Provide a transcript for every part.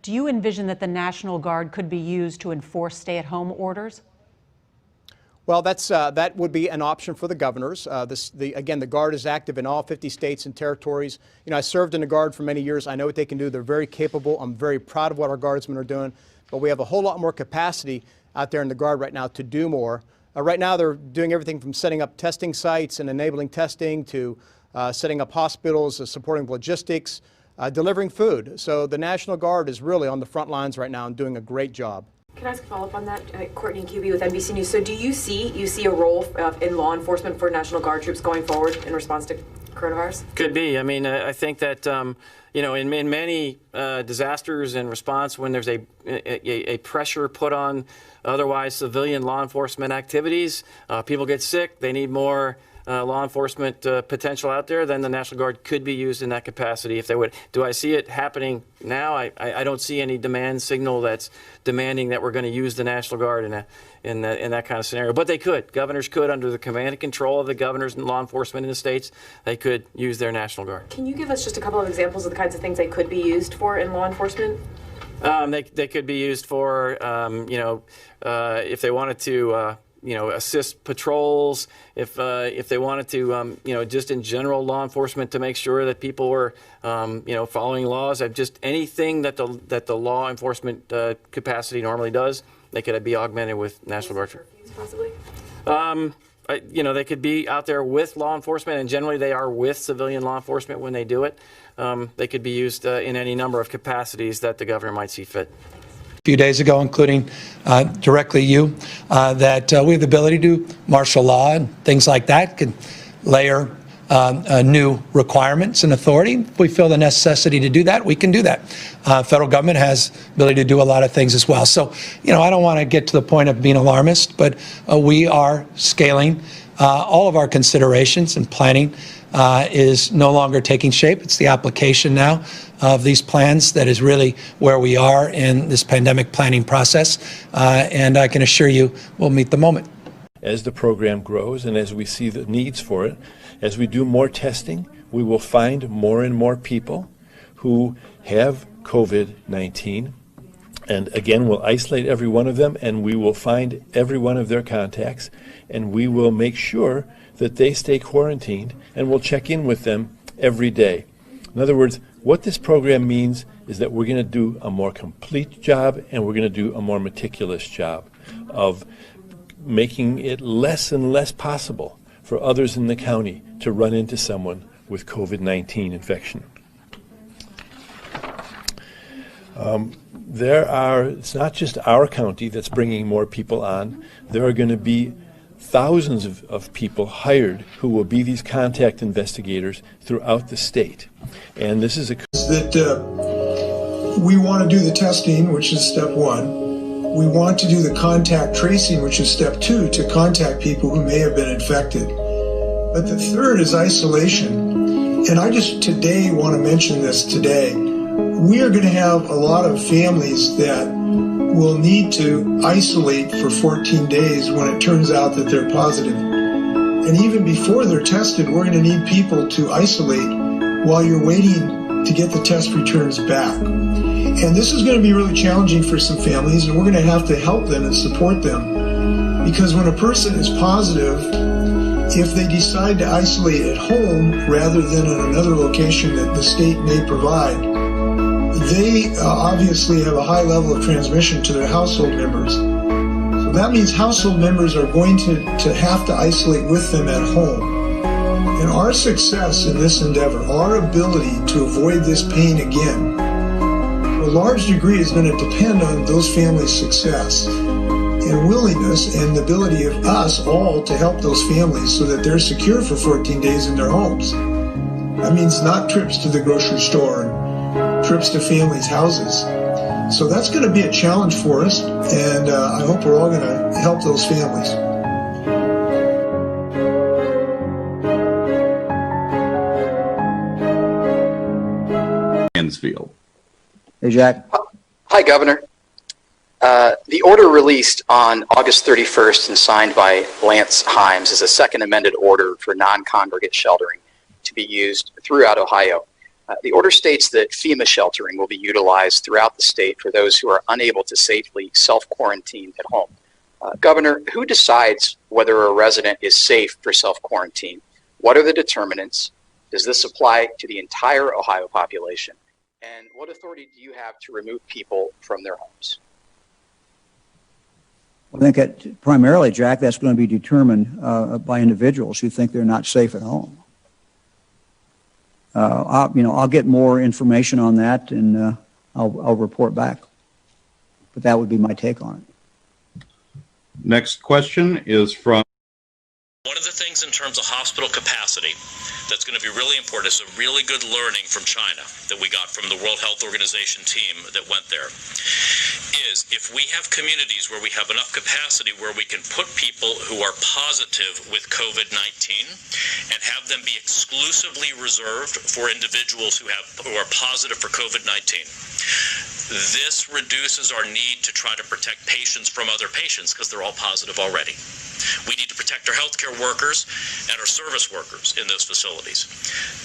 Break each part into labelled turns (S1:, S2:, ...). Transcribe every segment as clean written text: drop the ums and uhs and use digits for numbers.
S1: do you envision that the National Guard could be used to enforce stay-at-home orders?
S2: Well, that would be an option for the governors. Again, the Guard is active in all 50 states and territories. You know, I served in the Guard for many years. I know what they can do. They're very capable. I'm very proud of what our Guardsmen are doing. But we have a whole lot more capacity out there in the Guard right now to do more. Right now, they're doing everything from setting up testing sites and enabling testing to setting up hospitals, supporting logistics, delivering food. So the National Guard is really on the front lines right now and doing a great job.
S3: Can I ask a follow-up on that? Courtney QB with NBC News. So do you see a role in law enforcement for National Guard troops going forward in response to coronavirus?
S4: Could be. I mean, I think that, you know, in many disasters and response, when there's a pressure put on otherwise civilian law enforcement activities, people get sick, they need more law enforcement potential out there, then the National Guard could be used in that capacity if they would. Do I see it happening now? I don't see any demand signal that's demanding that we're going to use the National Guard in that kind of scenario. But they could. Governors could, under the command and control of the governors and law enforcement in the states, they could use their National Guard.
S3: Can you give us just a couple of examples of the kinds of things they could be used for in law enforcement?
S4: They could be used for, you know, if they wanted to, you know, assist patrols, if they wanted to, you know, just in general law enforcement to make sure that people were, you know, following laws. Just anything that the law enforcement capacity normally does, they could be augmented with National Guard.
S3: Possibly.
S4: You know, they could be out there with law enforcement, and generally they are with civilian law enforcement when they do it. They could be used in any number of capacities that the governor might see fit.
S5: Few days ago, including directly you, that we have the ability to do martial law and things like that, can layer new requirements and authority. If we feel the necessity to do that, we can do that. Federal government has the ability to do a lot of things as well. So, you know, I don't want to get to the point of being alarmist, but we are scaling all of our considerations, and planning is no longer taking shape. It's the application now of these plans that is really where we are in this pandemic planning process, and I can assure you we'll meet the moment.
S6: As the program grows and as we see the needs for it, as we do more testing, we will find more and more people who have COVID-19. And again, we'll isolate every one of them, and we will find every one of their contacts, and we will make sure that they stay quarantined, and we'll check in with them every day. In other words, what this program means is that we're going to do a more complete job, and we're going to do a more meticulous job of making it less and less possible for others in the county to run into someone with COVID-19 infection. It's not just our county that's bringing more people on. There are going to be thousands of people hired who will be these contact investigators throughout the state. And this is
S7: we want to do the testing, which is step one. We want to do the contact tracing, which is step two, to contact people who may have been infected. But the third is isolation. And I just today want to mention this today. We are going to have a lot of families that will need to isolate for 14 days when it turns out that they're positive. And even before they're tested, we're going to need people to isolate while you're waiting to get the test returns back. And this is going to be really challenging for some families, and we're going to have to help them and support them. Because when a person is positive, if they decide to isolate at home rather than in another location that the state may provide, they obviously have a high level of transmission to their household members. So that means household members are going to have to isolate with them at home. And our success in this endeavor, our ability to avoid this pain again, to a large degree is going to depend on those families' success and willingness and the ability of us all to help those families so that they're secure for 14 days in their homes. That means not trips to the grocery store and trips to families' houses. So that's going to be a challenge for us, and I hope we're all going to help those families.
S8: Mansfield.
S9: Hey, Jack.
S10: Hi, Governor. The order released on August 31st and signed by Lance Himes is a second amended order for non-congregate sheltering to be used throughout Ohio. The order states that FEMA sheltering will be utilized throughout the state for those who are unable to safely self-quarantine at home. Governor, who decides whether a resident is safe for self-quarantine? What are the determinants? Does this apply to the entire Ohio population? And what authority do you have to remove people from their homes?
S8: I think that primarily, Jack, that's going to be determined by individuals who think they're not safe at home. I'll get more information on that, and I'll report back. But that would be my take on it.
S9: Next question is from...
S11: One of the things in terms of hospital capacity that's going to be really important is a really good learning from China that we got from the World Health Organization team that went there, is if we have communities where we have enough capacity where we can put people who are positive with COVID-19 and have them be exclusively reserved for individuals who are positive for COVID-19. This reduces our need to try to protect patients from other patients because they're all positive already. We need to protect our healthcare workers and our service workers in those facilities.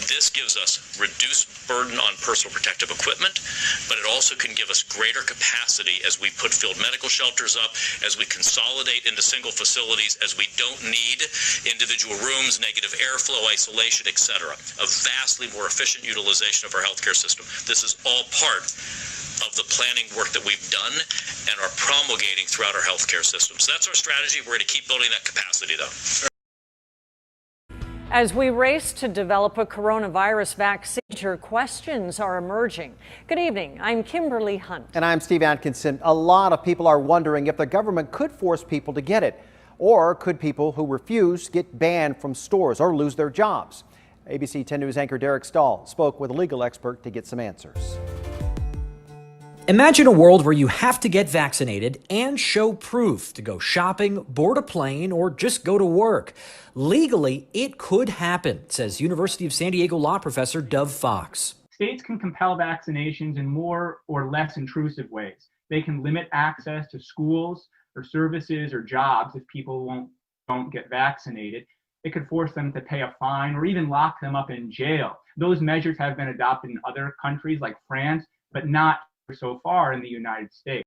S11: This gives us reduced burden on personal protective equipment, but it also can give us greater capacity as we put field medical shelters up, as we consolidate into single facilities, as we don't need individual rooms, negative airflow, isolation, etc. A vastly more efficient utilization of our healthcare system. This is all part of the planning work that we've done and are promulgating throughout our healthcare system. So that's our strategy. We're going to keep building that capacity, though.
S12: As we race to develop a coronavirus vaccine, questions are emerging. Good evening. I'm Kimberly Hunt.
S13: And I'm Steve Atkinson. A lot of people are wondering if the government could force people to get it, or could people who refuse get banned from stores or lose their jobs. ABC 10 News anchor Derek Stahl spoke with a legal expert to get some answers.
S14: Imagine a world where you have to get vaccinated and show proof to go shopping, board a plane, or just go to work. Legally, it could happen, says University of San Diego law professor Dov Fox.
S15: States can compel vaccinations in more or less intrusive ways. They can limit access to schools or services or jobs if people don't get vaccinated. It could force them to pay a fine or even lock them up in jail. Those measures have been adopted in other countries like France, but not so far in the United States.